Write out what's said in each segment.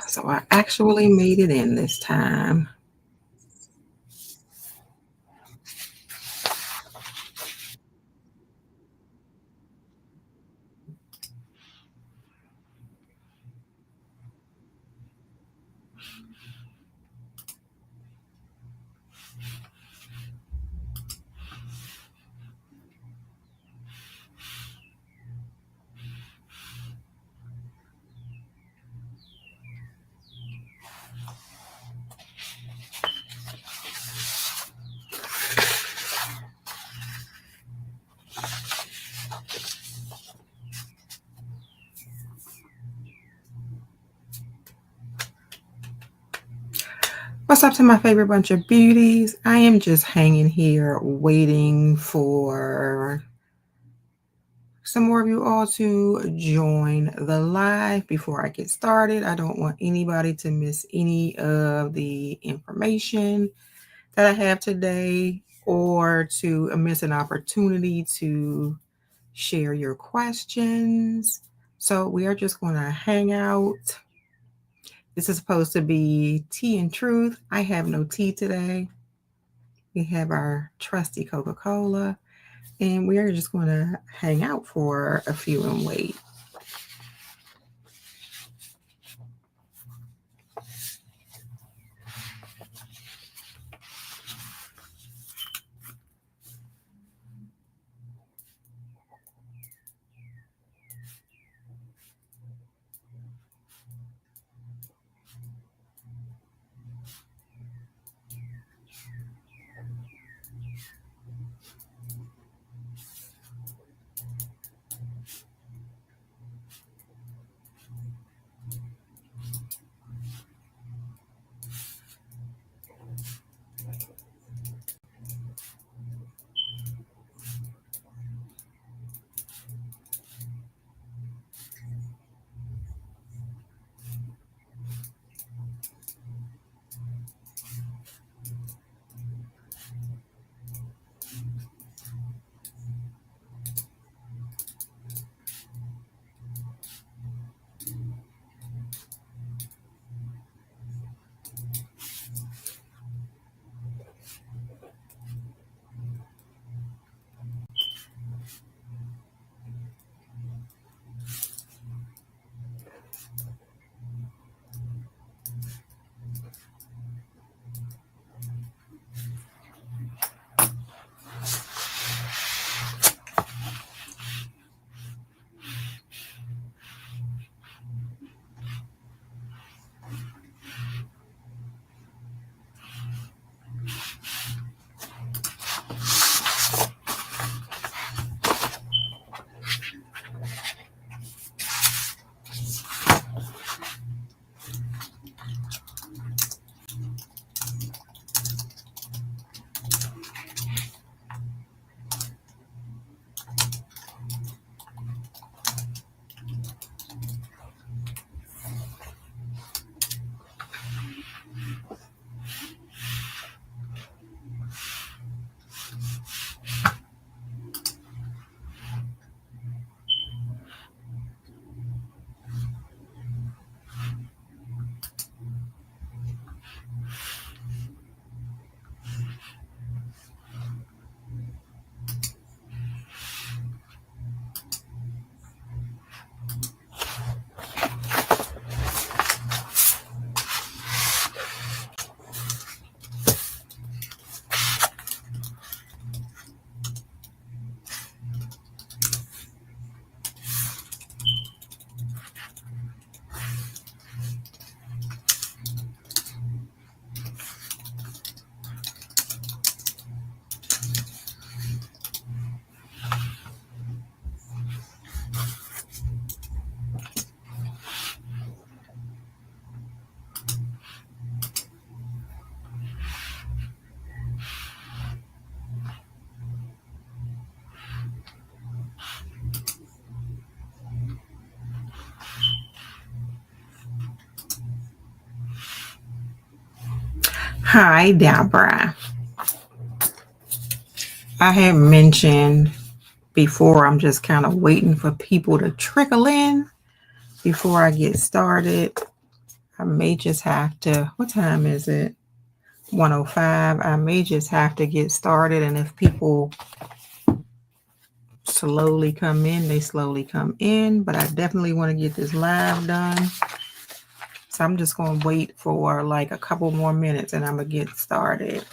So I actually made it in this time. What's up to my favorite bunch of beauties? I am just hanging here waiting for some more of you all to join the live before I get started. I don't want anybody to miss any of the information that I have today or to miss an opportunity to share your questions. So we are just going to hang out. This is supposed to be tea and truth. I have no tea today. We have our trusty Coca-Cola, and we are just going to hang out for a few and wait. Hi, Deborah. I had mentioned before, I'm just kind of waiting for people to trickle in before I get started. I may just have to, what time is it? 1:05. I may just have to get started. And if people slowly come in, they slowly come in. But I definitely want to get this live done. So I'm just going to wait for like a couple more minutes and I'm going to get started.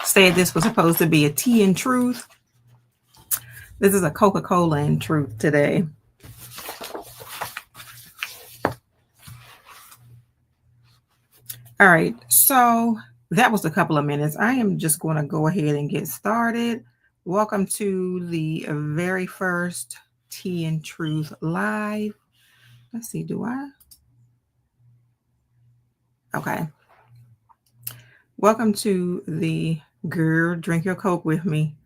Said this was supposed to be a tea and truth. This is a Coca-Cola and truth today. All right, so that was a couple of minutes. I am just going to go ahead and get started. Welcome to the very first Tea and Truth Live. Let's see, do I? Okay. Welcome to the Girl Drink Your Coke with me,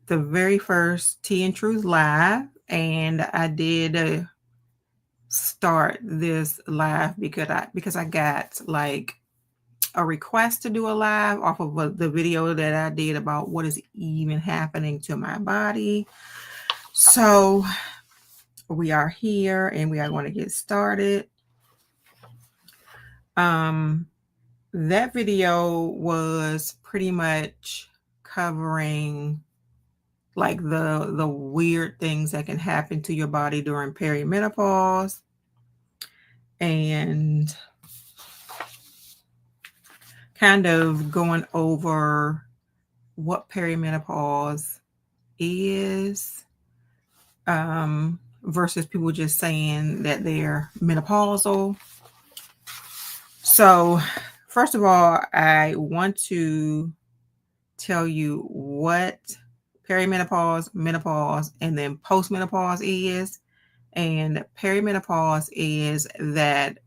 the very first Tea and Truth Live. And I did start this live because I got like a request to do a live off of the video that I did about what is even happening to my body. So we are here and we are going to get started. That video was pretty much covering like the weird things that can happen to your body during perimenopause and kind of going over what perimenopause is versus people just saying that they're menopausal. So first of all, I want to tell you what perimenopause, menopause, and then postmenopause is. And perimenopause is that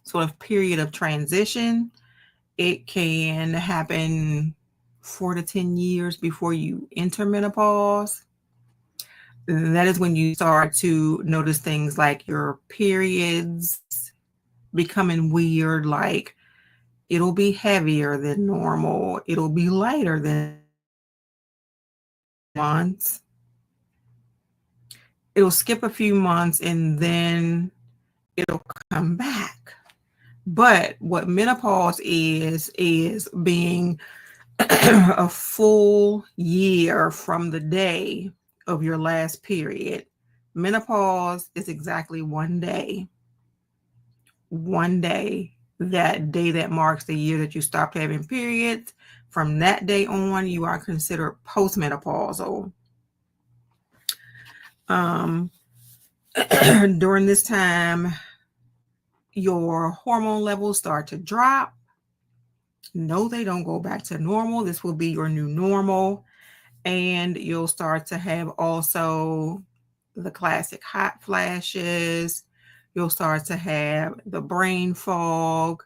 sort of period of transition. It can happen 4 to 10 years before you enter menopause. That is when you start to notice things like your periods becoming weird, like it'll be heavier than normal, it'll be lighter than months. It'll skip a few months and then it'll come back. But what menopause is being a full year from the day of your last period. Menopause is exactly 1 day. 1 day, that day that marks the year that you stopped having periods. From that day on, you are considered postmenopausal. During this time, your hormone levels start to drop. No, they don't go back to normal. This will be your new normal. And you'll start to have also the classic hot flashes. You'll start to have the brain fog,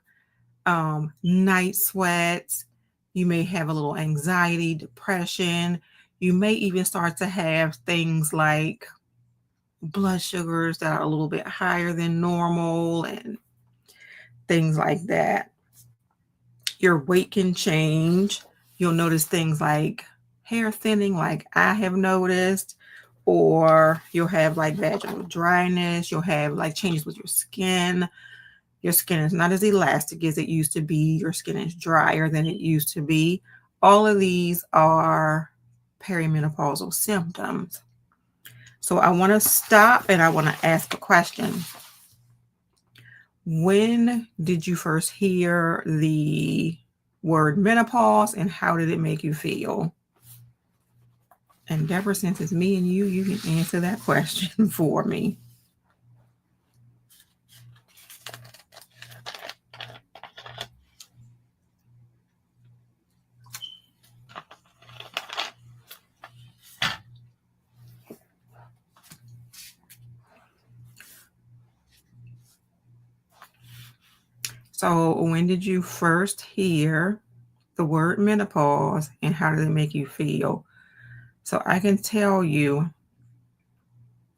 night sweats. You may have a little anxiety, depression. You may even start to have things like blood sugars that are a little bit higher than normal and things like that. Your weight can change. You'll notice things like hair thinning, like I have noticed, or you'll have like vaginal dryness. You'll have like changes with your skin. Your skin is not as elastic as it used to be. Your skin is drier than it used to be. All of these are perimenopausal symptoms. So I want to stop and I want to ask a question. When did you first hear the word menopause and how did it make you feel? And Deborah, since it's me and you can answer that question for me. So when did you first hear the word menopause and how did it make you feel? So I can tell you,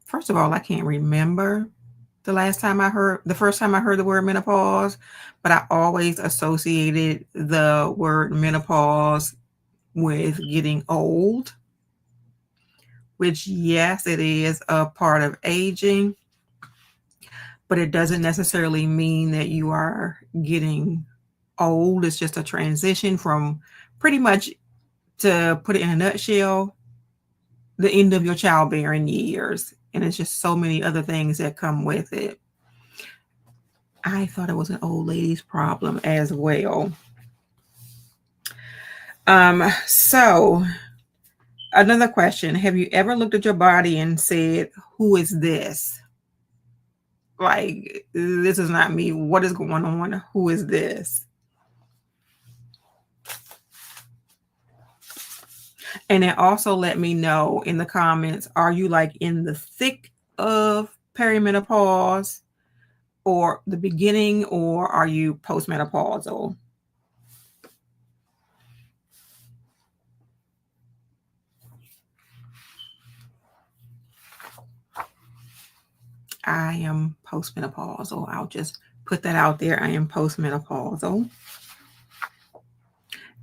first of all, I can't remember the first time I heard the word menopause, but I always associated the word menopause with getting old, which, yes, it is a part of aging, but it doesn't necessarily mean that you are getting old. It's just a transition from, pretty much, to put it in a nutshell, the end of your childbearing years. And it's just so many other things that come with it. I thought it was an old lady's problem as well. So another question. Have you ever looked at your body and said, who is this? Like, this is not me. What is going on? Who is this? And then also let me know in the comments, are you like in the thick of perimenopause or the beginning, or are you postmenopausal? I am postmenopausal. I'll just put that out there. I am postmenopausal.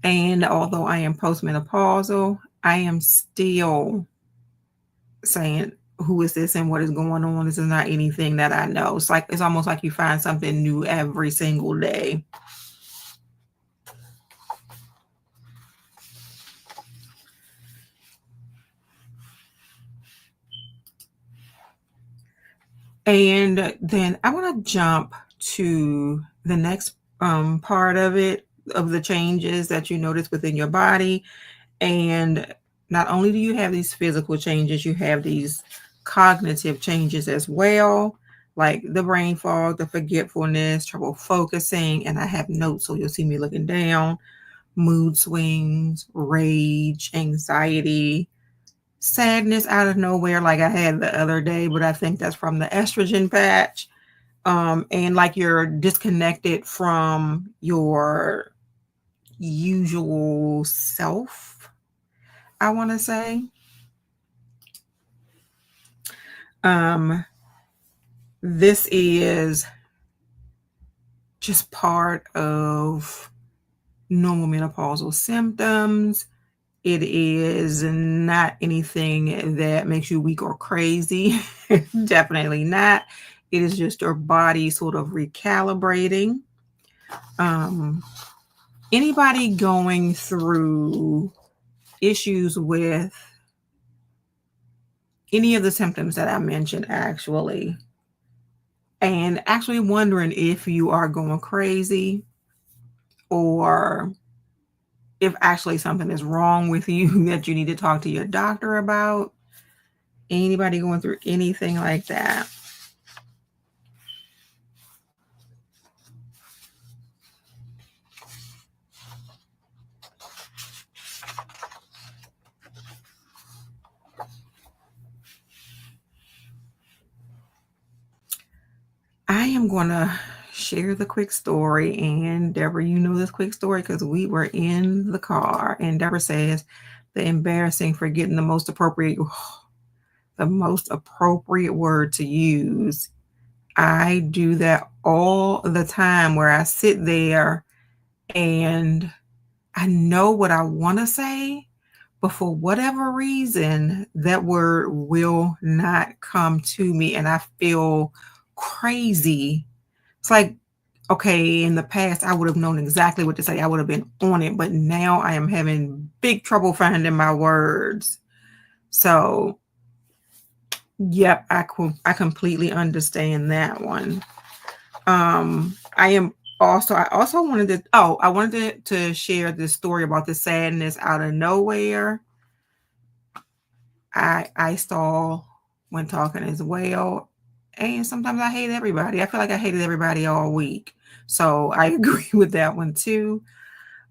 And although I am postmenopausal, I am still saying, who is this and what is going on? This is not anything that I know. It's almost like you find something new every single day. And then I want to jump to the next part of it, of the changes that you notice within your body. And not only do you have these physical changes, you have these cognitive changes as well, like the brain fog, the forgetfulness, trouble focusing. And I have notes, so you'll see me looking down. Mood swings, rage, anxiety, sadness out of nowhere, like I had the other day, but I think that's from the estrogen patch. And like you're disconnected from your usual self, I want to say. This is just part of normal menopausal symptoms. It is not anything that makes you weak or crazy. Definitely not. It is just your body sort of recalibrating. Anybody going through issues with any of the symptoms that I mentioned, actually, and actually wondering if you are going crazy or if actually something is wrong with you that you need to talk to your doctor about. Anybody going through anything like that? I am going to share the quick story. And Deborah, you know this quick story because we were in the car. And Deborah says, the embarrassing forgetting the most appropriate word to use. I do that all the time where I sit there and I know what I want to say, but for whatever reason, that word will not come to me and I feel crazy. It's like, okay, in the past, I would have known exactly what to say. I would have been on it, but now I am having big trouble finding my words. So Yep, I completely understand that one. I also wanted to share this story about the sadness out of nowhere. I stall when talking as well. And sometimes I hate everybody. I feel like I hated everybody all week. So I agree with that one too.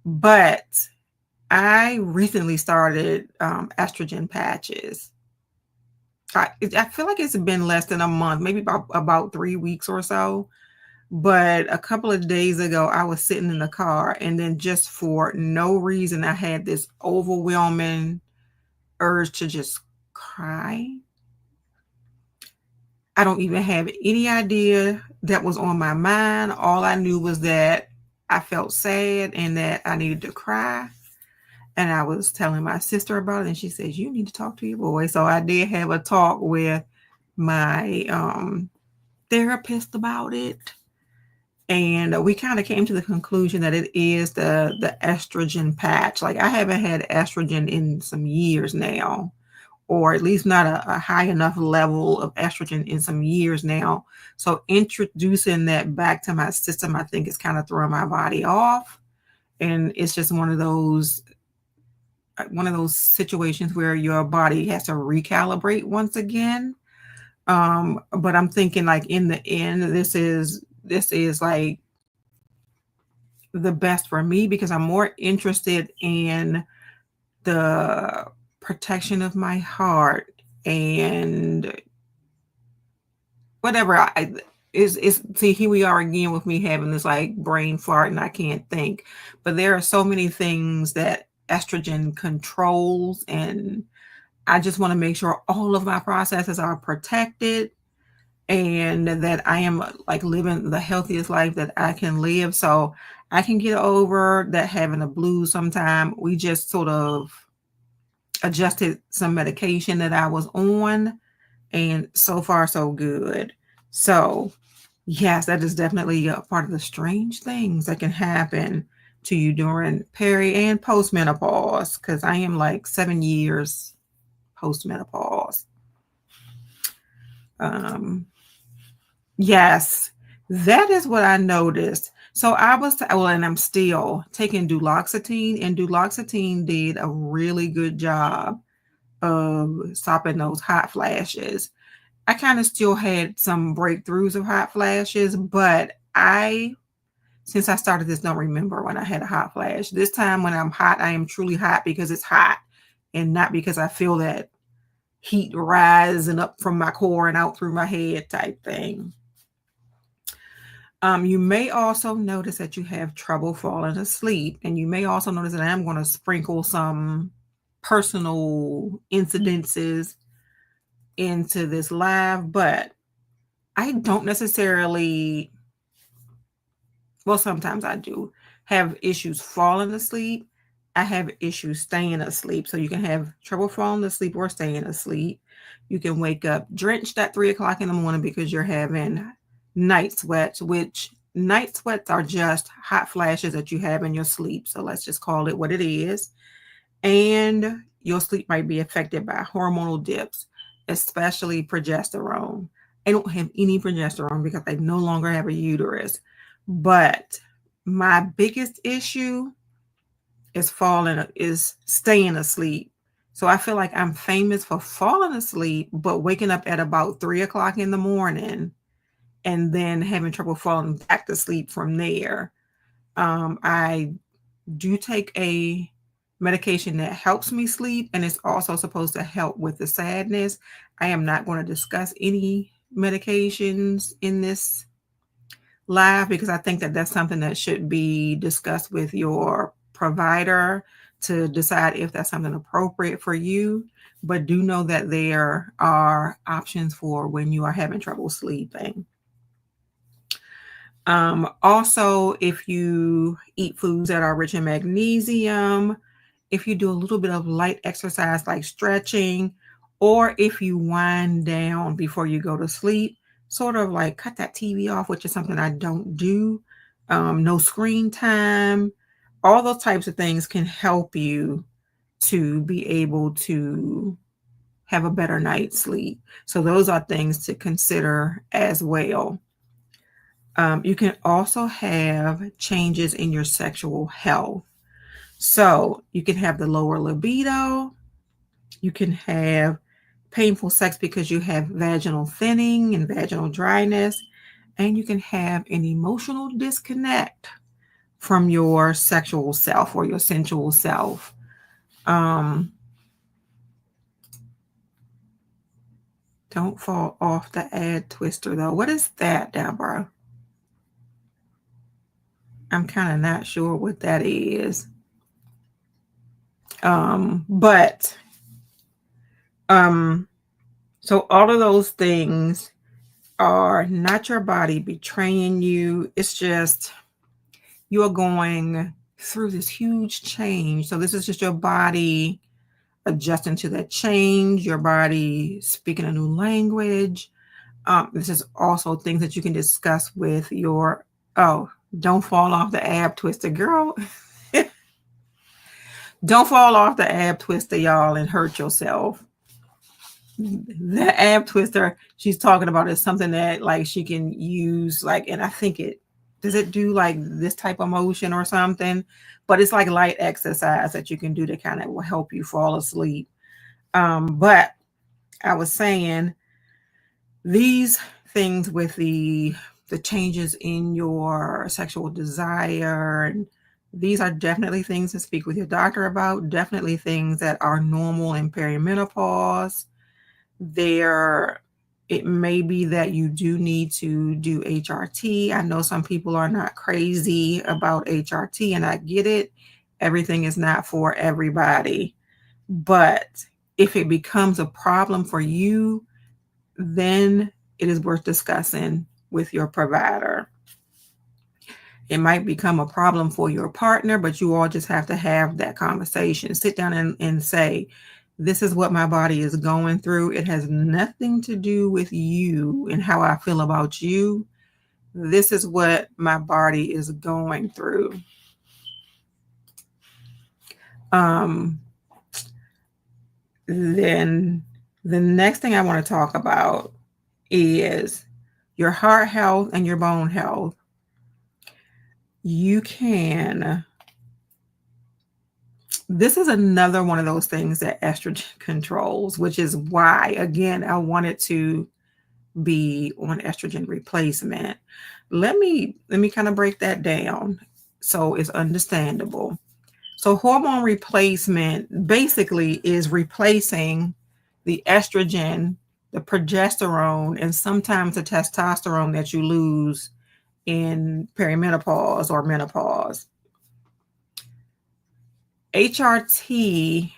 But I recently started estrogen patches. I feel like it's been less than a month, maybe about 3 weeks or so. But a couple of days ago, I was sitting in the car, and then just for no reason, I had this overwhelming urge to just cry. I don't even have any idea that was on my mind. All I knew was that I felt sad and that I needed to cry. And I was telling my sister about it, and she says, "You need to talk to your boy." So I did have a talk with my therapist about it. And we kind of came to the conclusion that it is the estrogen patch. Like I haven't had estrogen in some years now, or at least not a high enough level of estrogen in some years now. So introducing that back to my system, I think is kind of throwing my body off. And it's just one of those situations where your body has to recalibrate once again. But I'm thinking like in the end, this is like the best for me because I'm more interested in the protection of my heart and whatever I is see here we are again with me having this like brain fart and I can't think. But there are so many things that estrogen controls, and I just want to make sure all of my processes are protected and that I am like living the healthiest life that I can live. So I can get over that having a blues sometime. We just sort of adjusted some medication that I was on, and so far so good. So yes, that is definitely a part of the strange things that can happen to you during peri and postmenopause, because I am like 7 years postmenopause. Um, yes, that is what I noticed. So well, and I'm still taking duloxetine, and duloxetine did a really good job of stopping those hot flashes. I kind of still had some breakthroughs of hot flashes, but since I started this, don't remember when I had a hot flash. This time when I'm hot, I am truly hot because it's hot and not because I feel that heat rising up from my core and out through my head type thing. You may also notice that you have trouble falling asleep, and you may also notice that I'm going to sprinkle some personal incidences into this live, but I don't necessarily, well, sometimes I do have issues falling asleep. I have issues staying asleep. So you can have trouble falling asleep or staying asleep. You can wake up drenched at 3 o'clock in the morning because you're having night sweats, which night sweats are just hot flashes that you have in your sleep. So let's just call it what it is. And your sleep might be affected by hormonal dips, especially progesterone. I don't have any progesterone because I no longer have a uterus. But my biggest issue is staying asleep. So I feel like I'm famous for falling asleep, but waking up at about 3 o'clock in the morning and then having trouble falling back to sleep from there. I do take a medication that helps me sleep, and it's also supposed to help with the sadness. I am not going to discuss any medications in this live because I think that that's something that should be discussed with your provider to decide if that's something appropriate for you. But do know that there are options for when you are having trouble sleeping. Also, if you eat foods that are rich in magnesium, if you do a little bit of light exercise like stretching, or if you wind down before you go to sleep, sort of like cut that TV off, which is something I don't do. No screen time, all those types of things can help you to be able to have a better night's sleep. So those are things to consider as well. You can also have changes in your sexual health. So you can have the lower libido. You can have painful sex because you have vaginal thinning and vaginal dryness. And you can have an emotional disconnect from your sexual self or your sensual self. Don't fall off the ad twister though. What is that, Deborah? I'm kind of not sure what that is. But so all of those things are not your body betraying you. It's just you are going through this huge change. So this is just your body adjusting to that change, your body speaking a new language. This is also things that you can discuss with your, don't fall off the ab twister, girl. Don't fall off the ab twister, y'all, and hurt yourself. The ab twister she's talking about is something that like she can use, like, and I think does it do like this type of motion or something? But it's like light exercise that you can do to kind of will help you fall asleep. But I was saying these things with the changes in your sexual desire, and these are definitely things to speak with your doctor about, definitely things that are normal in perimenopause. It may be that you do need to do HRT. I know some people are not crazy about HRT, and I get it. Everything is not for everybody. But if it becomes a problem for you, then it is worth discussing with your provider. It might become a problem for your partner, but you all just have to have that conversation. Sit down and say, this is what my body is going through. It has nothing to do with you and how I feel about you. This is what my body is going through. Then the next thing I want to talk about is your heart health and your bone health. This is another one of those things that estrogen controls, which is why, again, I wanted to be on estrogen replacement. Let me kind of break that down so it's understandable. So hormone replacement basically is replacing the estrogen, the progesterone, and sometimes the testosterone that you lose in perimenopause or menopause. HRT,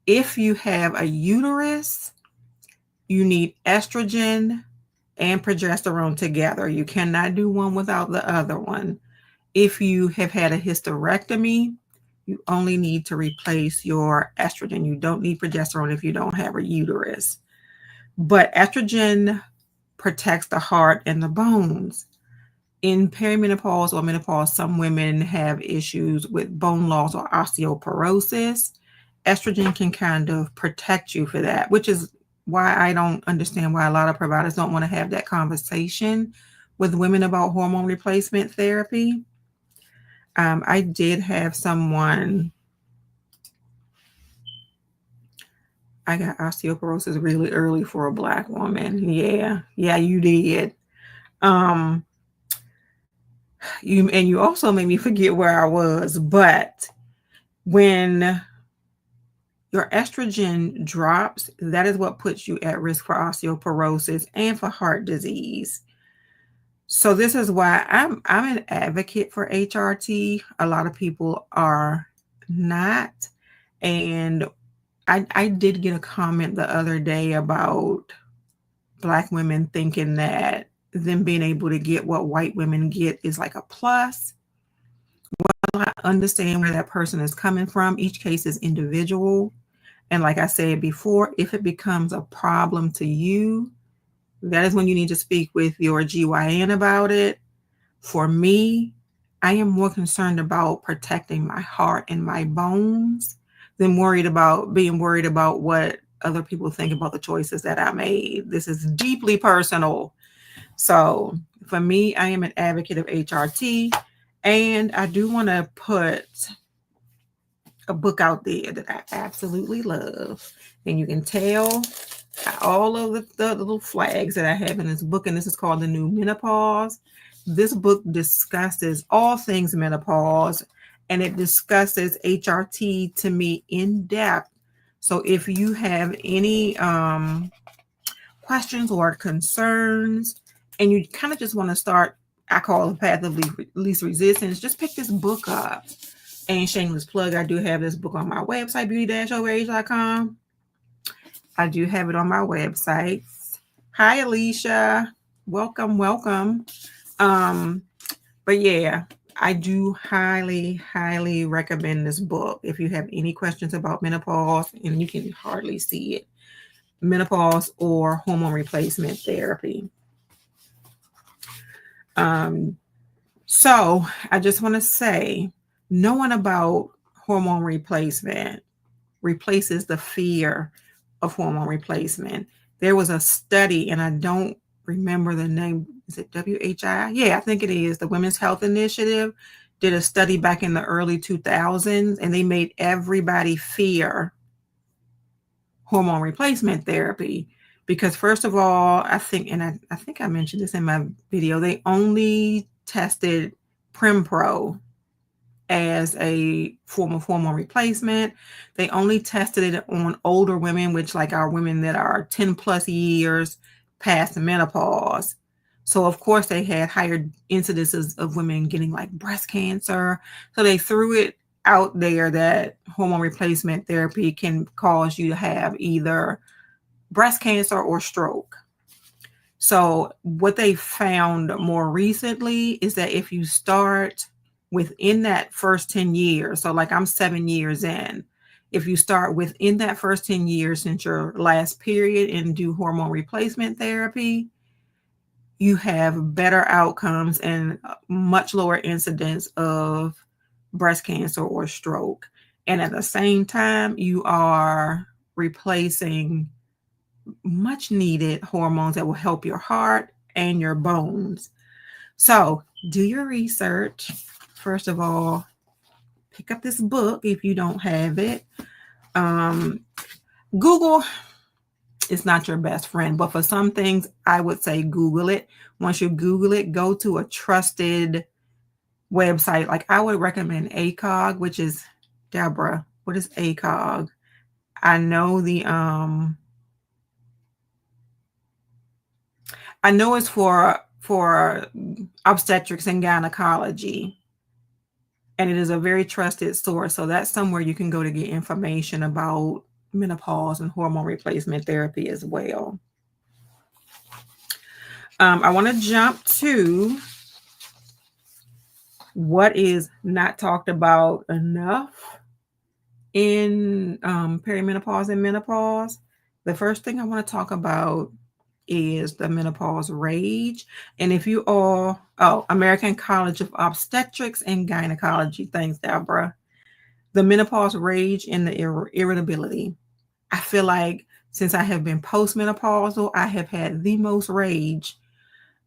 if you have a uterus, you need estrogen and progesterone together. You cannot do one without the other one. If you have had a hysterectomy, you only need to replace your estrogen. You don't need progesterone if you don't have a uterus. But estrogen protects the heart and the bones. In perimenopause or menopause, some women have issues with bone loss or osteoporosis. Estrogen can kind of protect you for that, which is why I don't understand why a lot of providers don't want to have that conversation with women about hormone replacement therapy. I did have someone, I got osteoporosis really early for a Black woman. Yeah, you did. You also made me forget where I was, but when your estrogen drops, that is what puts you at risk for osteoporosis and for heart disease. So this is why I'm an advocate for HRT. A lot of people are not. And I did get a comment the other day about Black women thinking that them being able to get what white women get is like a plus. Well, I understand where that person is coming from. Each case is individual. And like I said before, if it becomes a problem to you, that is when you need to speak with your GYN about it. For me, I am more concerned about protecting my heart and my bones than being worried about what other people think about the choices that I made. This is deeply personal. So for me, I am an advocate of HRT, and I do want to put a book out there that I absolutely love. And you can tell all of the little flags that I have in this book, and this is called The New Menopause. This book discusses all things menopause, and it discusses HRT to me in depth. So if you have any questions or concerns, and you kind of just want to start, I call the path of least resistance, just pick this book up. And shameless plug, I do have this book on my website, beauty-overage.com. I do have it on my website. Hi, Alicia. Welcome, welcome. But yeah, I do highly, highly recommend this book. If you have any questions about menopause, and you can hardly see it, menopause or hormone replacement therapy. So I just want to say, knowing about hormone replacement replaces the fear of hormone replacement. There was a study, and I don't remember the name. Is it WHI? Yeah, I think it is. The Women's Health Initiative did a study back in the early 2000s, and they made everybody fear hormone replacement therapy because, first of all, I think I mentioned this in my video, they only tested Prempro as a form of hormone replacement. They only tested it on older women, which like are women that are 10 plus years past menopause. So of course they had higher incidences of women getting like breast cancer. So they threw it out there that hormone replacement therapy can cause you to have either breast cancer or stroke. So what they found more recently is that if you start within that first 10 years, so like I'm 7 years in, if you start within that first 10 years since your last period and do hormone replacement therapy, you have better outcomes and much lower incidence of breast cancer or stroke. And at the same time, you are replacing much needed hormones that will help your heart and your bones. So do your research. First of all, pick up this book if you don't have it. Google is not your best friend, but for some things, I would say Google it. Once you Google it, go to a trusted website. Like I would recommend ACOG, which is Deborah. What is ACOG? I know it's for obstetrics and gynecology, and it is a very trusted source. So that's somewhere you can go to get information about menopause and hormone replacement therapy as well. I want to jump to what is not talked about enough in perimenopause and menopause. The first thing I want to talk about is the menopause rage. And if you all, American College of Obstetrics and Gynecology, thanks, Deborah. The menopause rage and the irritability. I feel like since I have been postmenopausal, I have had the most rage.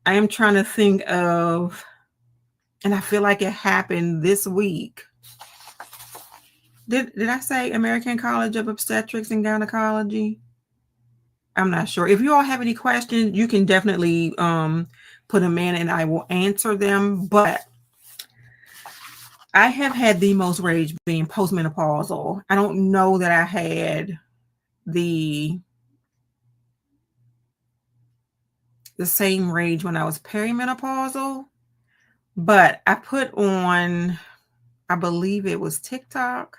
I am trying to think of, and I feel like it happened this week. Did I say American College of Obstetrics and Gynecology? I'm not sure. If you all have any questions, you can definitely put them in and I will answer them. But I have had the most rage being postmenopausal. I don't know that I had the same rage when I was perimenopausal, but I put on, I believe it was TikTok,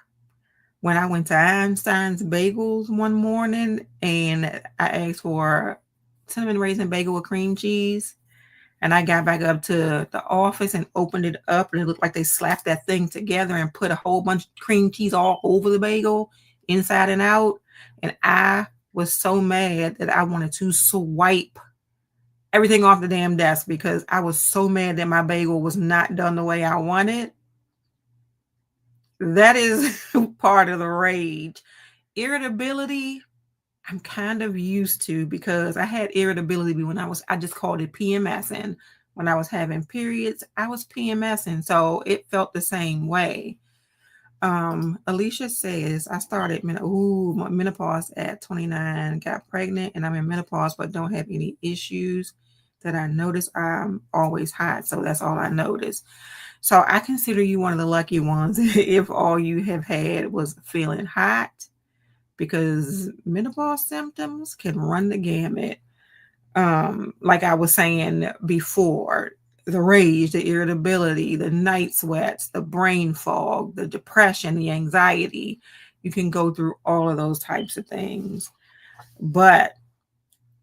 when I went to Einstein's Bagels one morning and I asked for cinnamon raisin bagel with cream cheese. And I got back up to the office and opened it up, and it looked like they slapped that thing together and put a whole bunch of cream cheese all over the bagel, inside and out. And I was so mad that I wanted to swipe everything off the damn desk because I was so mad that my bagel was not done the way I wanted. That is part of the rage. Irritability, I'm kind of used to, because I had irritability when I just called it PMSing. When I was having periods, I was PMSing. So it felt the same way. Alicia says, I started menopause at 29, got pregnant, and I'm in menopause, but don't have any issues that I notice. I'm always hot. So that's all I notice. So I consider you one of the lucky ones if all you have had was feeling hot, because menopause symptoms can run the gamut. Like I was saying before, the rage, the irritability, the night sweats, the brain fog, the depression, the anxiety. You can go through all of those types of things. But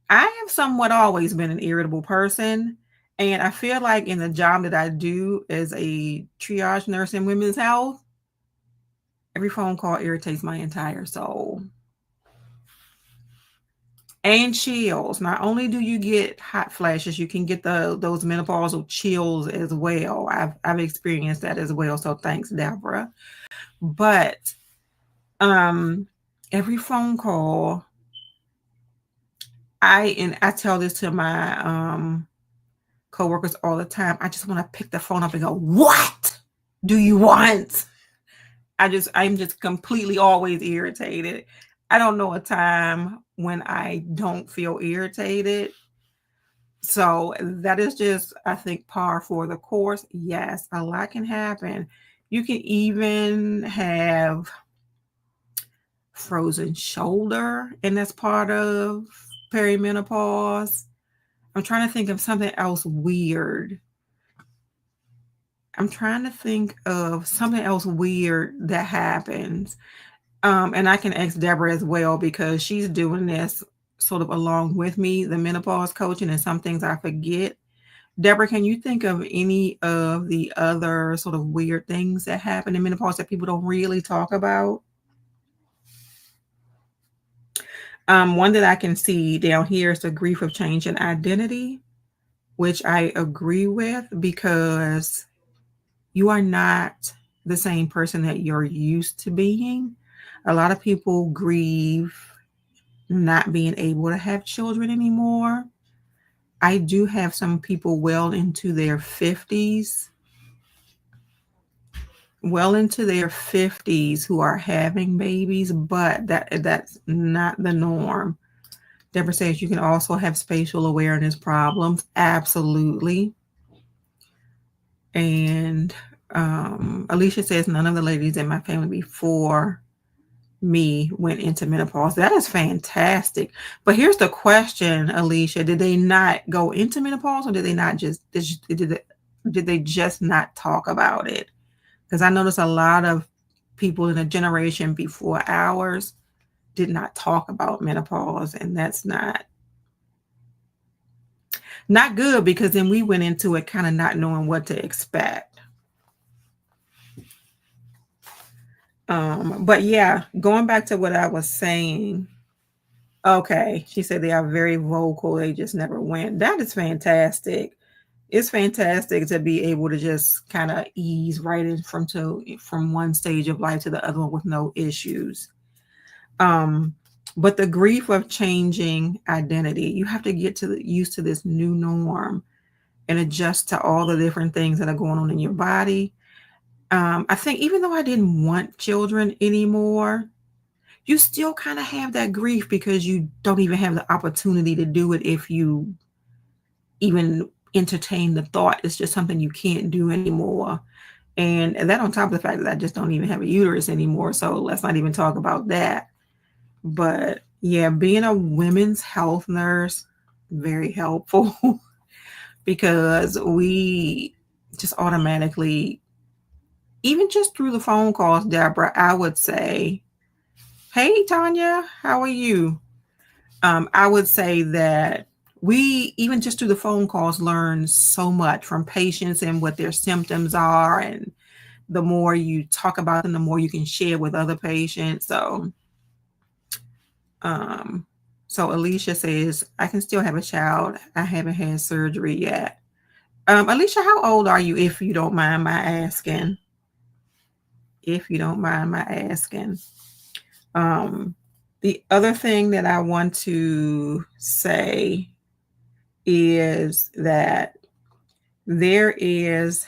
I have somewhat always been an irritable person. And I feel like in the job that I do as a triage nurse in women's health, every phone call irritates my entire soul. And chills. Not only do you get hot flashes, you can get those menopausal chills as well. I've experienced that as well. So thanks, Deborah. But every phone call, I tell this to my coworkers all the time. I just want to pick the phone up and go, "What do you want?" I'm just completely always irritated. I don't know a time when I don't feel irritated. So that is just, I think, par for the course. Yes, a lot can happen. You can even have frozen shoulder, and that's part of perimenopause. I'm trying to think of something else weird. I'm trying to think of something else weird that happens. And I can ask Deborah as well, because she's doing this sort of along with me, the menopause coaching, and some things I forget. Deborah, can you think of any of the other sort of weird things that happen in menopause that people don't really talk about? One that I can see down here is the grief of change in identity, which I agree with, because you are not the same person that you're used to being. A lot of people grieve not being able to have children anymore. I do have some people well into their 50s who are having babies, but that's not the norm. Deborah says you can also have spatial awareness problems. Absolutely. And Alicia says none of the ladies in my family before me went into menopause. That is fantastic. But here's the question, Alicia: did they not go into menopause, or did they not just did they just not talk about it? Because I noticed a lot of people in a generation before ours did not talk about menopause, and that's not good, because then we went into it kind of not knowing what to expect. But yeah, going back to what I was saying. Okay, she said they are very vocal. They just never went. That is fantastic. It's fantastic to be able to just kind of ease right in from one stage of life to the other one with no issues. Um, but the grief of changing identity, you have to get used to this new norm and adjust to all the different things that are going on in your body. I think even though I didn't want children anymore, you still kind of have that grief, because you don't even have the opportunity to do it. If you even entertain the thought, it's just something you can't do anymore. And that, on top of the fact that I just don't even have a uterus anymore. So let's not even talk about that. But yeah, being a women's health nurse, very helpful because we just automatically, even just through the phone calls, Deborah, I would say, "Hey, Tanya, how are you?" I would say that we, even just through the phone calls, learn so much from patients and what their symptoms are. And the more you talk about them, the more you can share with other patients. Um, so Alicia says, I can still have a child. I haven't had surgery yet. Alicia, how old are you, if you don't mind my asking? If you don't mind my asking. Um, The other thing that I want to say is that there is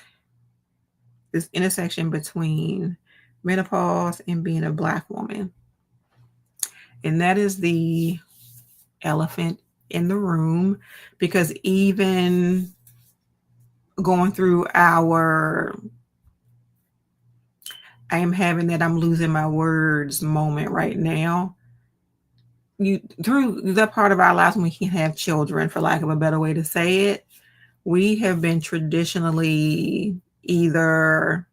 this intersection between menopause and being a Black woman. And that is the elephant in the room, because even going through I am having that I'm losing my words moment right now. Through that part of our lives when we can have children, for lack of a better way to say it, we have been traditionally either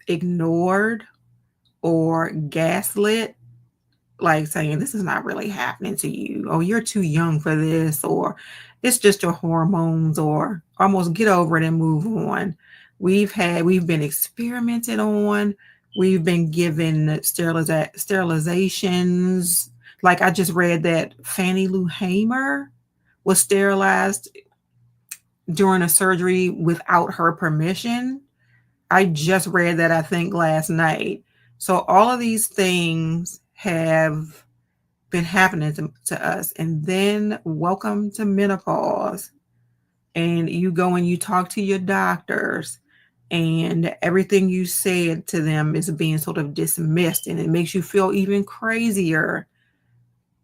ignored or gaslit, like saying this is not really happening to you, or you're too young for this, or it's just your hormones, or almost get over it and move on. We've been experimented on. We've been given sterilizations. Like I just read that Fannie Lou Hamer was sterilized during a surgery without her permission. I just read that, I think, last night. So all of these things have been happening to us. And then welcome to menopause. And you go and you talk to your doctors, and everything you said to them is being sort of dismissed. And it makes you feel even crazier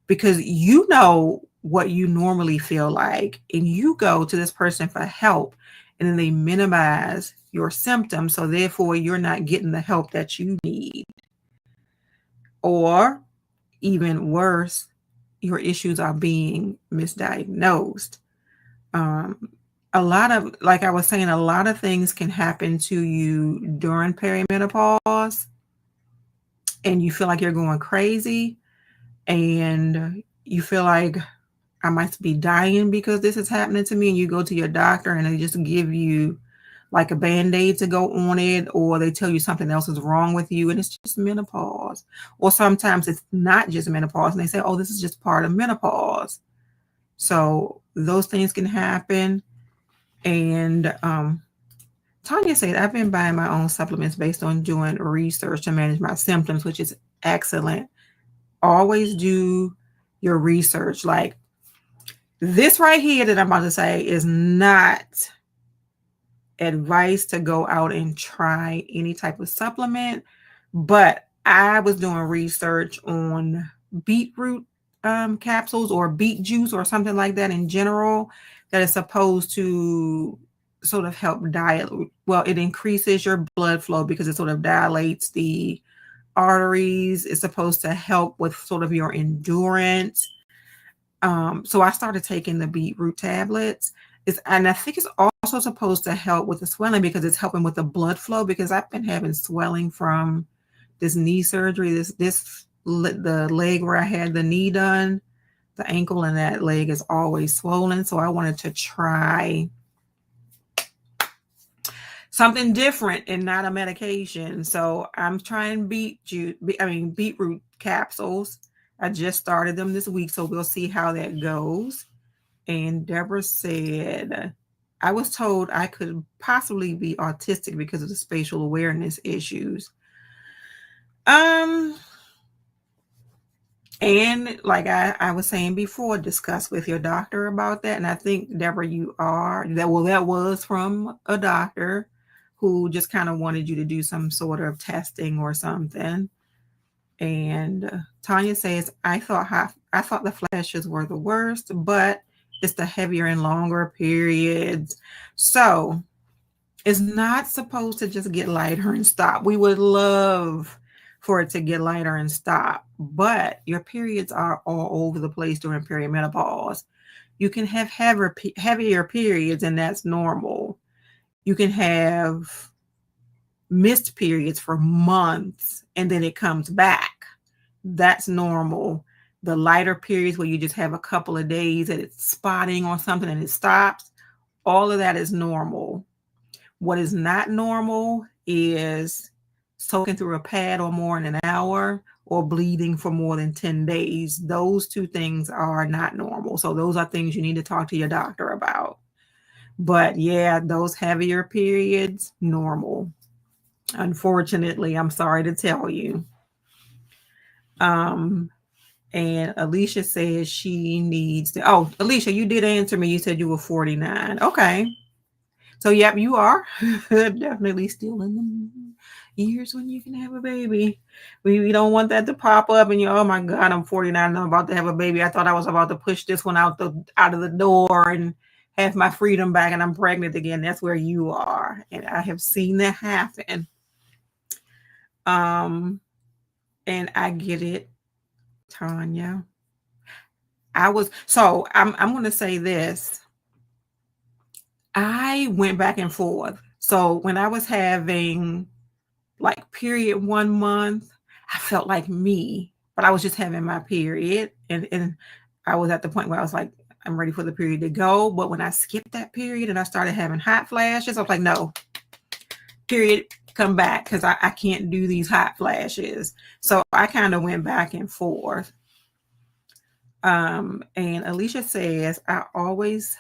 because you know what you normally feel like. And you go to this person for help, and then they minimize your symptoms. So therefore, you're not getting the help that you need. Or even worse, your issues are being misdiagnosed. A lot of, like I was saying, a lot of things can happen to you during perimenopause, and you feel like you're going crazy, and you feel like I might be dying because this is happening to me. And you go to your doctor and they just give you like a band-aid to go on it, or they tell you something else is wrong with you and it's just menopause. Or sometimes it's not just menopause and they say, oh, this is just part of menopause. So those things can happen. And Tanya said, I've been buying my own supplements based on doing research to manage my symptoms, which is excellent. Always do your research. Like this right here that I'm about to say is not advice to go out and try any type of supplement, but I was doing research on beetroot capsules or beet juice or something like that in general that is supposed to sort of help dilate. Well, it increases your blood flow because it sort of dilates the arteries. It's supposed to help with sort of your endurance. So I started taking the beetroot tablets. And I think it's also supposed to help with the swelling because it's helping with the blood flow, because I've been having swelling from this knee surgery, the leg where I had the knee done, the ankle and that leg is always swollen. So I wanted to try something different and not a medication. So I'm trying beetroot capsules. I just started them this week, so we'll see how that goes. And Deborah said, I was told I could possibly be autistic because of the spatial awareness issues. And like I was saying before, discuss with your doctor about that. And I think, Deborah, that was from a doctor who just kind of wanted you to do some sort of testing or something. And Tanya says, I thought the flashes were the worst, but it's the heavier and longer periods. So it's not supposed to just get lighter and stop. We would love for it to get lighter and stop, but your periods are all over the place during perimenopause. You can have heavier periods, and that's normal. You can have missed periods for months, and then it comes back. That's normal. The lighter periods where you just have a couple of days and it's spotting or something and it stops, all of that is normal. What is not normal is soaking through a pad or more in an hour, or bleeding for more than 10 days. Those two things are not normal. So those are things you need to talk to your doctor about. But yeah, those heavier periods, normal. Unfortunately, I'm sorry to tell you. And Alicia says she needs to. Oh, Alicia, you did answer me. You said you were 49. Okay. So, yep, you are definitely still in the years when you can have a baby. We don't want that to pop up and oh my God, I'm 49 and I'm about to have a baby. I thought I was about to push this one out of the door and have my freedom back and I'm pregnant again. That's where you are. And I have seen that happen. And I get it, Tanya. I'm going to say this. I went back and forth. So when I was having like period 1 month, I felt like me, but I was just having my period. And I was at the point where I was like, I'm ready for the period to go. But when I skipped that period and I started having hot flashes, I was like, no, period, come back because I can't do these hot flashes. So I kind of went back and forth. And Alicia says, I always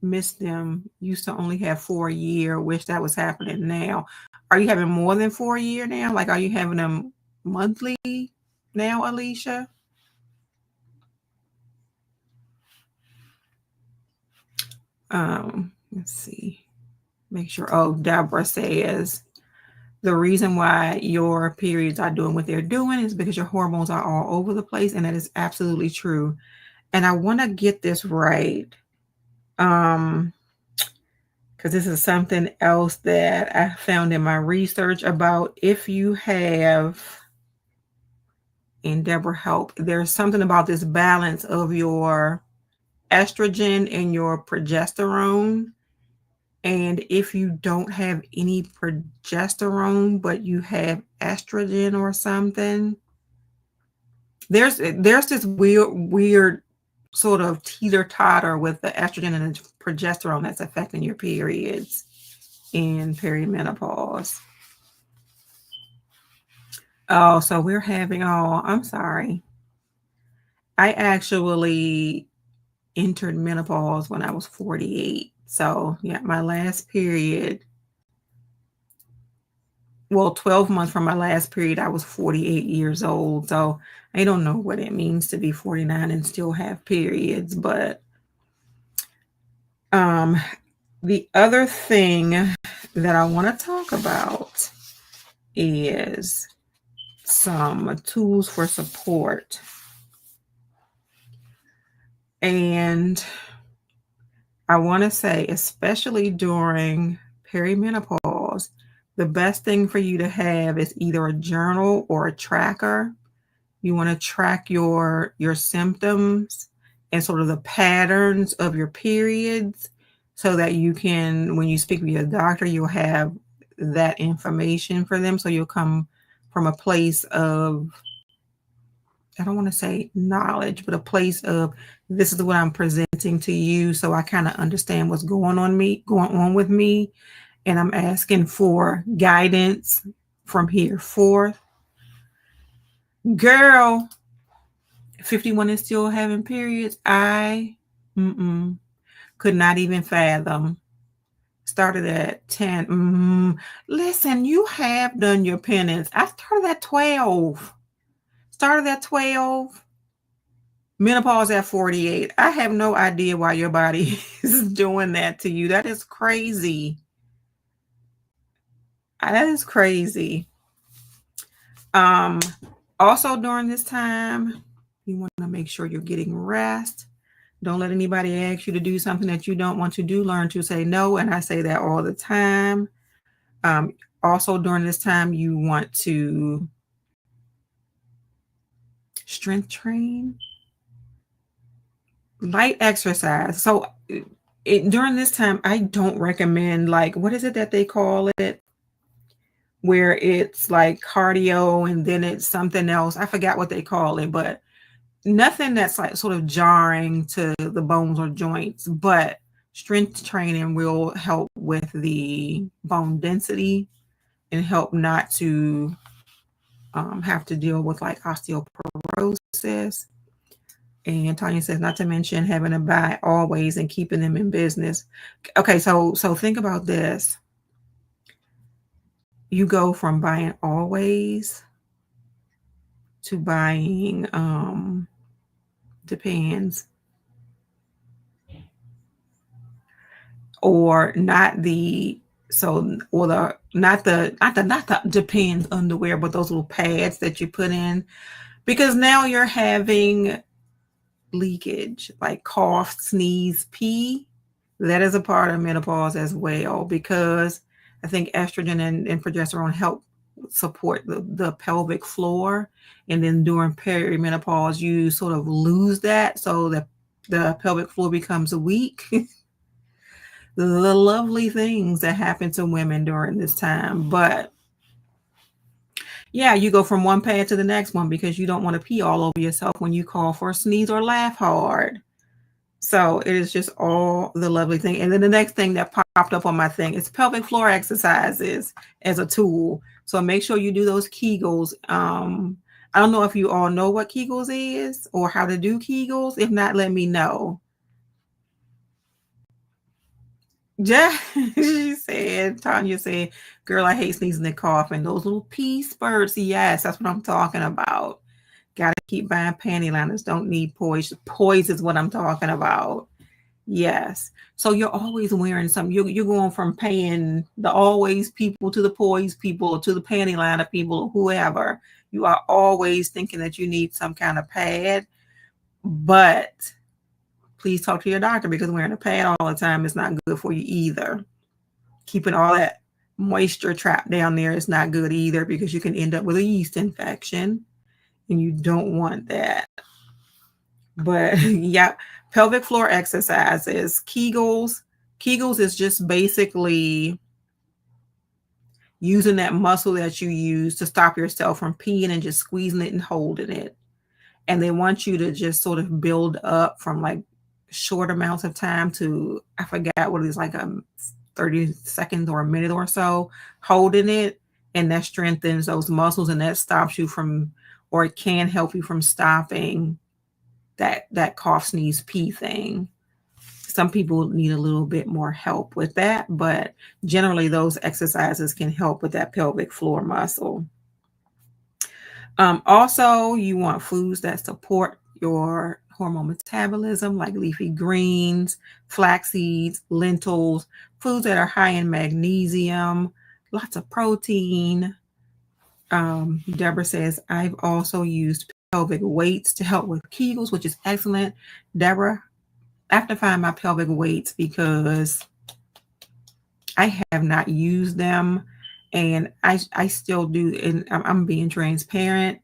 miss them. Used to only have 4 a year. Wish that was happening now. Are you having more than 4 a year now? Like, are you having them monthly now, Alicia? Let's see. Make sure. Oh, Deborah says the reason why your periods are doing what they're doing is because your hormones are all over the place, and that is absolutely true. And I want to get this right. Because this is something else that I found in my research about if you have, and Deborah help, there's something about this balance of your estrogen and your progesterone. And if you don't have any progesterone, but you have estrogen or something, there's this weird sort of teeter-totter with the estrogen and the progesterone that's affecting your periods in perimenopause. Oh, so we're having, I'm sorry. I actually entered menopause when I was 48. So, yeah, my last period, 12 months from my last period, I was 48 years old. So, I don't know what it means to be 49 and still have periods, but the other thing that I want to talk about is some tools for support. And I want to say, especially during perimenopause, the best thing for you to have is either a journal or a tracker. You want to track your symptoms and sort of the patterns of your periods so that you can, when you speak with your doctor, you'll have that information for them. So you'll come from a place of, I don't want to say knowledge, but a place of this is what I'm presenting to you. So I kind of understand what's going on with me. And I'm asking for guidance from here forth. Girl, 51 is still having periods. I could not even fathom. Started at 10. Listen, you have done your penance. I started at 12. Menopause at 48. I have no idea why your body is doing that to you. That is crazy. That is crazy. Also during this time, you want to make sure you're getting rest. Don't let anybody ask you to do something that you don't want to do. Learn to say no. And I say that all the time. Also during this time, you want to strength train, light exercise. So during this time, I don't recommend, like, what is it that they call it? Where it's like cardio and then it's something else. I forgot what they call it, but nothing that's like sort of jarring to the bones or joints. But strength training will help with the bone density and help not to have to deal with like osteoporosis. And Tanya says, not to mention having to buy always and keeping them in business. Okay, so think about this. You go from buying always to buying, depends, or not the so or the not the depends underwear, but those little pads that you put in, because now you're having leakage, like cough, sneeze, pee. That is a part of menopause as well, because I think estrogen and progesterone help support the pelvic floor. And then during perimenopause, you sort of lose that. So the pelvic floor becomes weak. The lovely things that happen to women during this time. But yeah, you go from one pad to the next one because you don't want to pee all over yourself when you cough or sneeze or laugh hard. So it is just all the lovely thing. And then the next thing that popped up on my thing is pelvic floor exercises as a tool. So make sure you do those Kegels. I don't know if you all know what Kegels is or how to do Kegels. If not, let me know. Yeah, Tanya said, girl, I hate sneezing and coughing. Those little pee spurts. Yes, that's what I'm talking about. Gotta keep buying panty liners. Don't need poise. Poise is what I'm talking about. Yes. So you're always wearing something. You're going from paying the always people to the poise people to the panty liner people or whoever. You are always thinking that you need some kind of pad, but please talk to your doctor, because wearing a pad all the time is not good for you either. Keeping all that moisture trapped down there is not good either, because you can end up with a yeast infection and you don't want that. But yeah, pelvic floor exercises, Kegels. Kegels is just basically using that muscle that you use to stop yourself from peeing and just squeezing it and holding it. And they want you to just sort of build up from like short amounts of time to, I forgot what it is, like 30 seconds or a minute or so, holding it. And that strengthens those muscles, and that stops you from, or it can help you from stopping that cough, sneeze, pee thing. Some people need a little bit more help with that, but generally those exercises can help with that pelvic floor muscle. Also, you want foods that support your hormone metabolism, like leafy greens, flax seeds, lentils, foods that are high in magnesium, lots of protein. Deborah says, I've also used pelvic weights to help with Kegels, which is excellent. Deborah, I have to find my pelvic weights because I have not used them, and I still do, and I'm being transparent.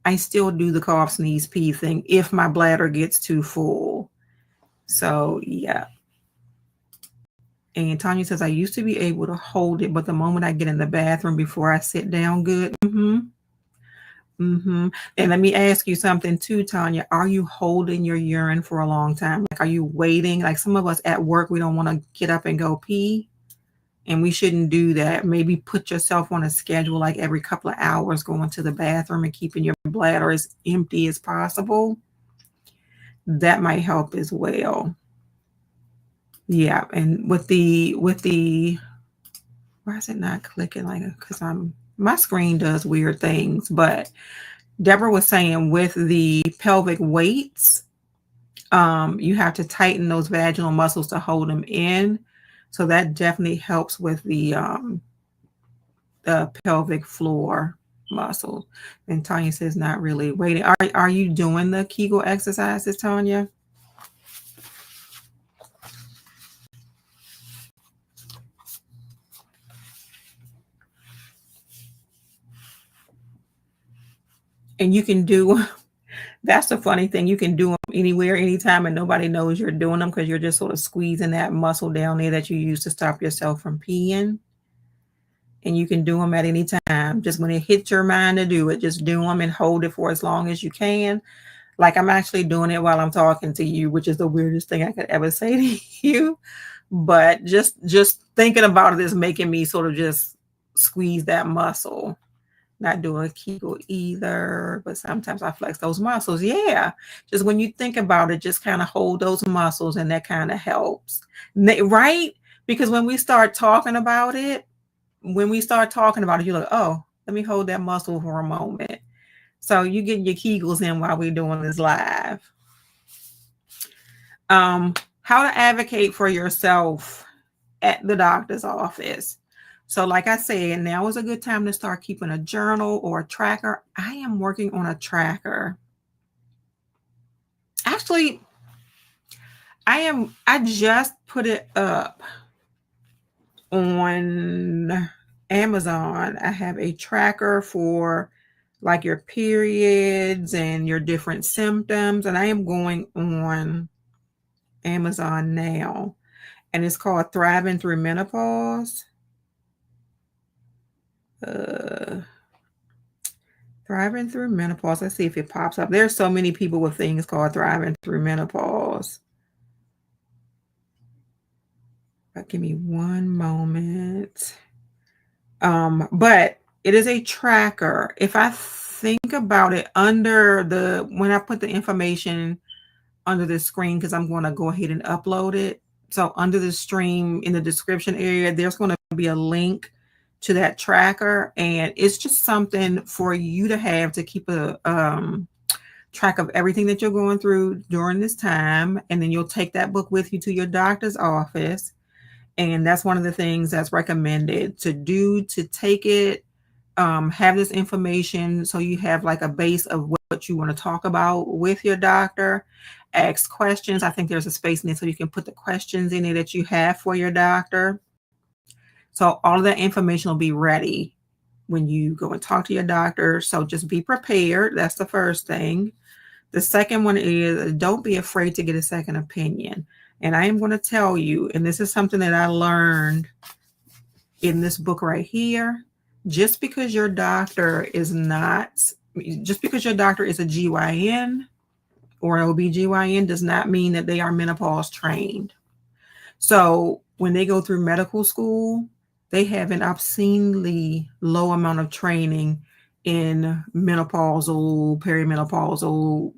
I still do the cough, sneeze, pee thing if my bladder gets too full. So yeah. And Tanya says, I used to be able to hold it, but the moment I get in the bathroom before I sit down, good. And let me ask you something too, Tanya. Are you holding your urine for a long time? Like, are you waiting? Like some of us at work, we don't want to get up and go pee. And we shouldn't do that. Maybe put yourself on a schedule, like every couple of hours, going to the bathroom and keeping your bladder as empty as possible. That might help as well. Yeah. And with the why is it not clicking? Like, because my screen does weird things. But Deborah was saying with the pelvic weights, you have to tighten those vaginal muscles to hold them in. So that definitely helps with the pelvic floor muscle. And Tanya says, not really. Waiting. Are you doing the Kegel exercises, Tanya? And you can do, that's the funny thing. You can do them anywhere, anytime, and nobody knows you're doing them, because you're just sort of squeezing that muscle down there that you use to stop yourself from peeing. And you can do them at any time. Just when it hits your mind to do it, just do them and hold it for as long as you can. Like I'm actually doing it while I'm talking to you, which is the weirdest thing I could ever say to you. But just thinking about it is making me sort of just squeeze that muscle. Not doing Kegel either, but sometimes I flex those muscles. Yeah, just when you think about it, just kind of hold those muscles, and that kind of helps, right? Because when we start talking about it, you're like, oh, let me hold that muscle for a moment. So you get your Kegels in while we're doing this live. How to advocate for yourself at the doctor's office. So like I said, now is a good time to start keeping a journal or a tracker. I am working on a tracker. Actually, I just put it up on Amazon. I have a tracker for like your periods and your different symptoms, and I am going on Amazon now, and it's called Thriving Through Menopause. Thriving Through Menopause. Let's see if it pops up. There's so many people with things called Thriving Through Menopause. But give me one moment. But it is a tracker. If I think about it, when I put the information under the screen, because I'm going to go ahead and upload it. So under the stream in the description area, there's going to be a link to that tracker, and it's just something for you to have to keep a track of everything that you're going through during this time. And then you'll take that book with you to your doctor's office. And that's one of the things that's recommended to do, to take it, have this information so you have like a base of what you want to talk about with your doctor. Ask questions. I think there's a space in it so you can put the questions in it that you have for your doctor. So all of that information will be ready when you go and talk to your doctor. So just be prepared. That's the first thing. The second one is don't be afraid to get a second opinion. And I am going to tell you, and this is something that I learned in this book right here, just because your doctor is a GYN or an OBGYN does not mean that they are menopause trained. So when they go through medical school, they have an obscenely low amount of training in menopausal, perimenopausal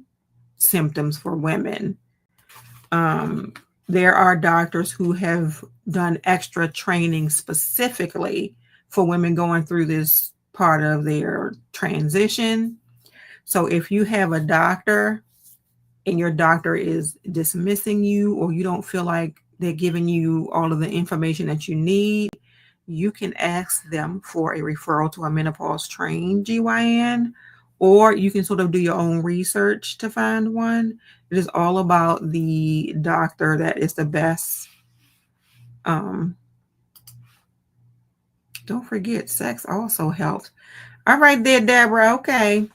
symptoms for women. There are doctors who have done extra training specifically for women going through this part of their transition. So if you have a doctor and your doctor is dismissing you, or you don't feel like they're giving you all of the information that you need, you can ask them for a referral to a menopause trained GYN, or you can sort of do your own research to find one. It is all about the doctor that is the best. Don't forget, sex also helps. All right there, Deborah. Okay.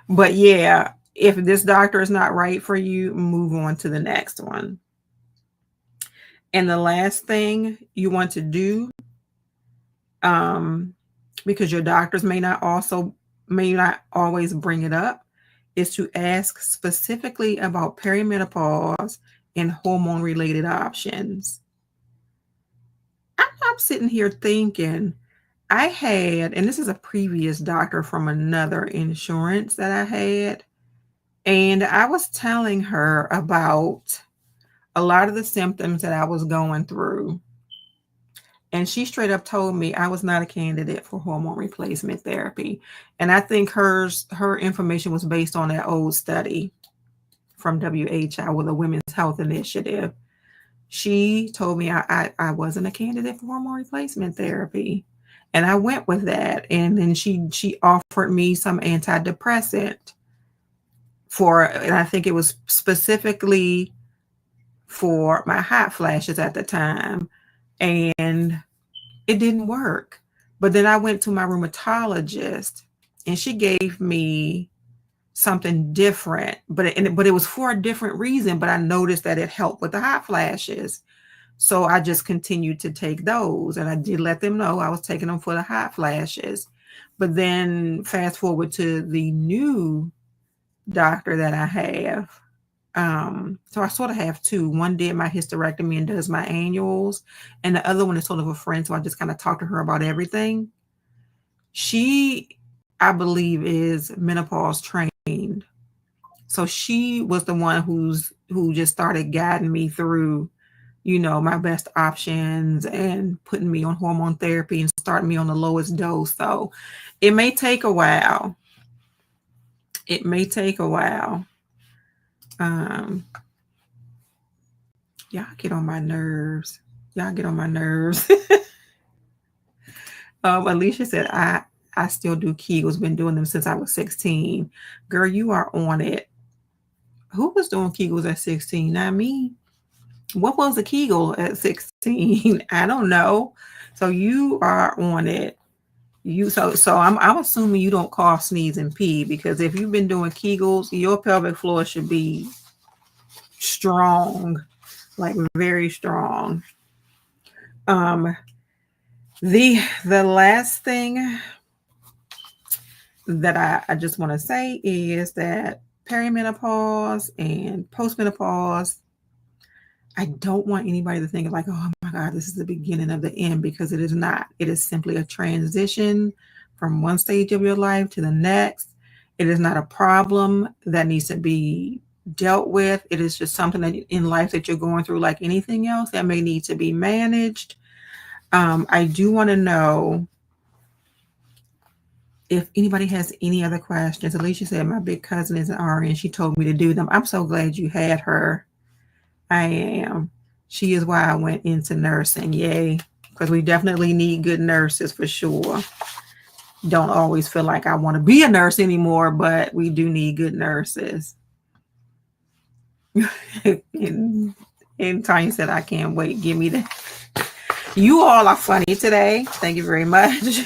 But yeah, if this doctor is not right for you, move on to the next one. And the last thing you want to do, because your doctors may not always bring it up, is to ask specifically about perimenopause and hormone related options. I'm sitting here thinking, I had, and this is a previous doctor from another insurance that I had, and I was telling her about a lot of the symptoms that I was going through. And she straight up told me I was not a candidate for hormone replacement therapy. And I think her information was based on that old study from WHO with the Women's Health Initiative. She told me I wasn't a candidate for hormone replacement therapy. And I went with that. And then she offered me some antidepressant and I think it was specifically for my hot flashes at the time. And it didn't work. But then I went to my rheumatologist and she gave me something different, but it was for a different reason. But I noticed that it helped with the hot flashes. So I just continued to take those, and I did let them know I was taking them for the hot flashes. But then fast forward to the new doctor that I have. So I sort of have two. One did my hysterectomy and does my annuals, and the other one is sort of a friend. So I just kind of talk to her about everything. She, I believe, is menopause trained. So she was the one who just started guiding me through, my best options and putting me on hormone therapy and starting me on the lowest dose. So it may take a while, It may take a while. Y'all get on my nerves. Y'all get on my nerves. Alicia said, I still do Kegels. Been doing them since I was 16. Girl, you are on it. Who was doing Kegels at 16? Not me. What was a Kegel at 16? I don't know. So you are on it. I'm assuming you don't cough, sneeze, and pee, because if you've been doing Kegels, your pelvic floor should be strong, like very strong. The last thing that I just want to say is that perimenopause and postmenopause, I don't want anybody to think like, oh my God, this is the beginning of the end, because it is not. It is simply a transition from one stage of your life to the next. It is not a problem that needs to be dealt with. It is just something that in life that you're going through like anything else that may need to be managed. I do want to know if anybody has any other questions. Alicia said, my big cousin is an RN. She told me to do them. I'm so glad you had her. I am. She is why I went into nursing. Yay. Because we definitely need good nurses for sure. Don't always feel like I want to be a nurse anymore, but we do need good nurses. and Tanya said, I can't wait. Give me that. You all are funny today. Thank you very much.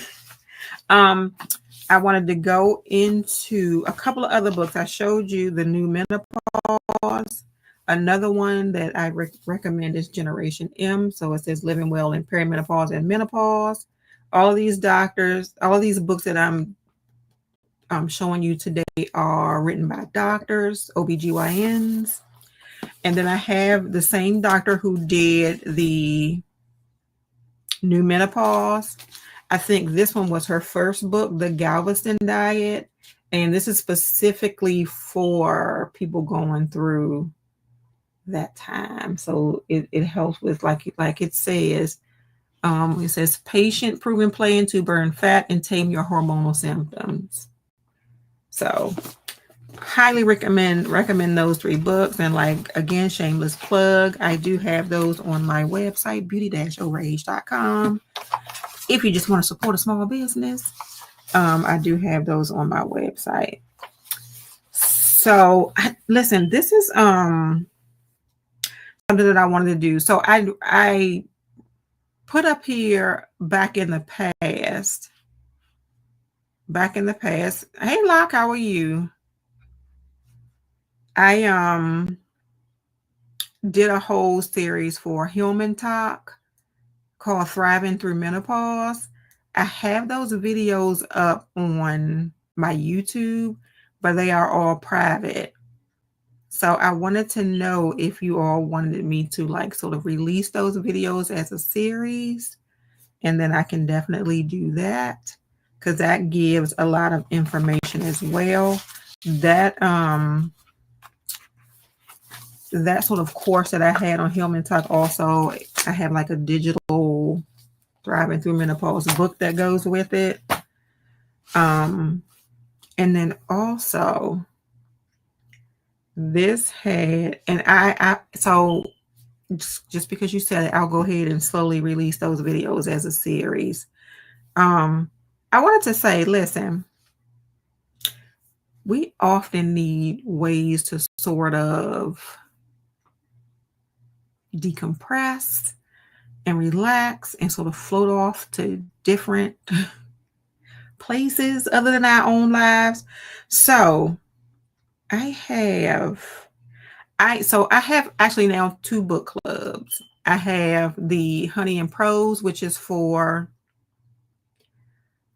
I wanted to go into a couple of other books. I showed you the new Menopause. Another one that I recommend is Generation M. So it says Living Well in Perimenopause and Menopause. All of these books that I'm showing you today are written by doctors, OBGYNs. And then I have the same doctor who did the new Menopause. I think this one was her first book, The Galveston Diet. And this is specifically for people going through that time. So it helps with, like it says patient proven plan to burn fat and tame your hormonal symptoms. So highly recommend those 3 books. And like, again, shameless plug, I do have those on my website, beauty-overage.com. If you just want to support a small business, I do have those on my website. So listen, this is something that I wanted to do. So I put up here back in the past. Hey Locke, how are you? I did a whole series for Human Talk called Thriving Through Menopause. I have those videos up on my YouTube, but they are all private. So I wanted to know if you all wanted me to like sort of release those videos as a series, and then I can definitely do that, because that gives a lot of information as well. That sort of course that I had on Human Talk, also I have like a digital Thriving Through Menopause book that goes with it. And then also this had, and so just because you said it, I'll go ahead and slowly release those videos as a series. I wanted to say, listen, we often need ways to sort of decompress and relax and sort of float off to different places other than our own lives. So I have actually now 2 book clubs. I have the Honey and Prose, which is for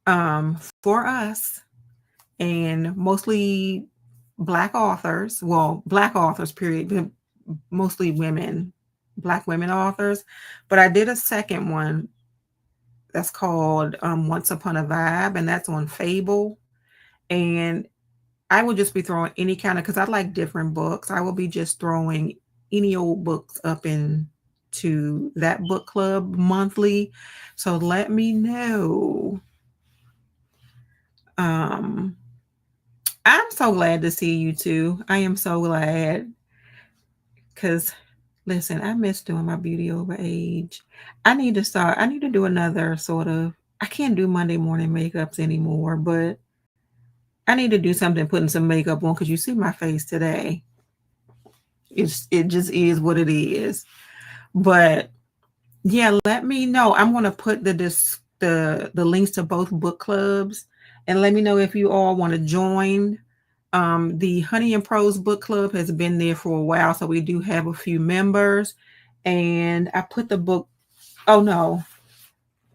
us, and mostly Black authors. Well, Black authors, period, but mostly women, Black women authors. But I did a second one that's called Once Upon a Vibe, and that's on Fable. And I will just be throwing any kind of, because I like different books, I will be just throwing any old books up into that book club monthly. So let me know. I'm so glad to see you too. I am so glad because listen, I miss doing my beauty over age. I need to do another sort of, I can't do Monday morning makeups anymore, but I need to do something putting some makeup on because you see my face today. It just is what it is. But yeah, let me know. I'm gonna put the links to both book clubs and let me know if you all want to join. The Honey and Prose book club has been there for a while, so we do have a few members. And I put the book, oh no,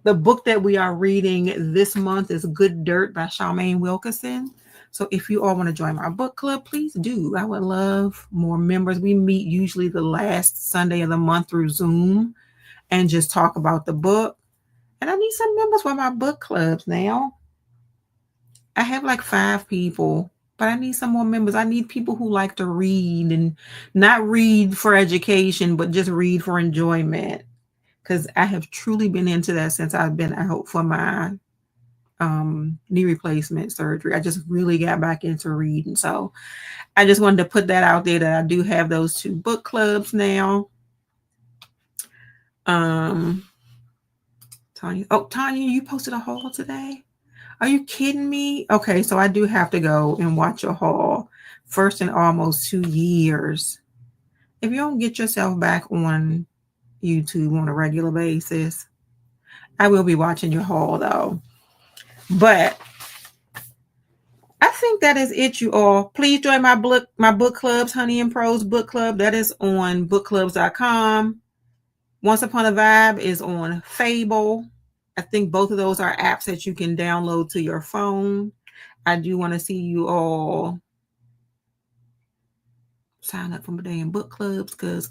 the book that we are reading this month is Good Dirt by Charmaine Wilkinson. So if you all want to join my book club, please do. I would love more members. We meet usually the last Sunday of the month through Zoom and just talk about the book. And I need some members for my book clubs now. I have like 5 people, but I need some more members. I need people who like to read and not read for education, but just read for enjoyment. Because I have truly been into that since I've been, I hope, for my knee replacement surgery. I just really got back into reading. So I just wanted to put that out there that I do have those 2 book clubs now. Tanya, you posted a haul today? Are you kidding me? Okay, so I do have to go and watch a haul. First in almost 2 years. If you don't get yourself back on YouTube on a regular basis, I will be watching your haul though. But I think that is it, you all. Please join my book clubs, Honey and Prose book club. That is on bookclubs.com. Once Upon a Vibe is on Fable. I think both of those are apps that you can download to your phone. I do want to see you all sign up for my damn book clubs because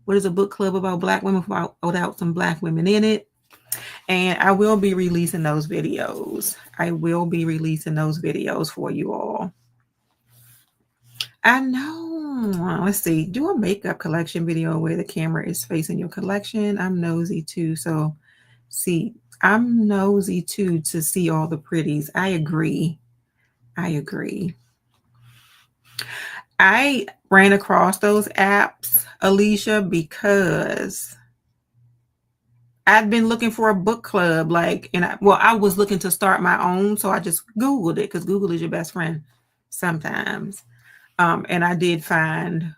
what is a book club about Black women without some Black women in it? And I will be releasing those videos. For you all. I know. Let's see. Do a makeup collection video where the camera is facing your collection. I'm nosy too. So see, I'm nosy too to see all the pretties. I agree. I ran across those apps, Alicia, because I'd been looking for a book club, I was looking to start my own, so I just Googled it because Google is your best friend sometimes. And I did find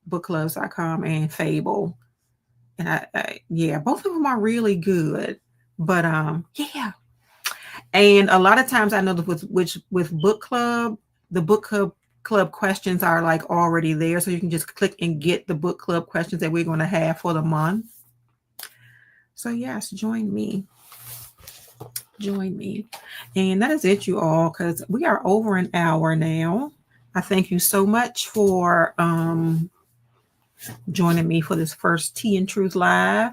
bookclubs.com and Fable. And I both of them are really good. But yeah. And a lot of times I know that with book club, the book club questions are like already there. So you can just click and get the book club questions that we're going to have for the month. So yes, join me. And that is it, you all, because we are over an hour now. I thank you so much for joining me for this first Tea and Truth Live.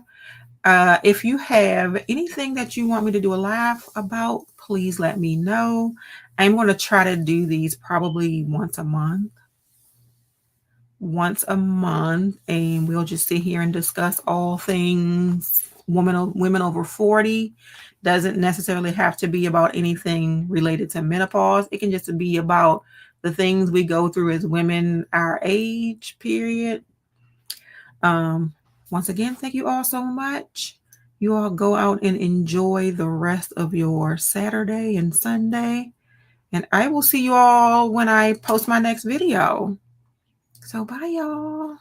If you have anything that you want me to do a live about, please let me know. I'm going to try to do these probably once a month, and we'll just sit here and discuss all things women over 40. Doesn't necessarily have to be about anything related to menopause. It can just be about the things we go through as women our age, period. Once again, thank you all so much. You all go out and enjoy the rest of your Saturday and Sunday. And I will see you all when I post my next video. So bye, y'all.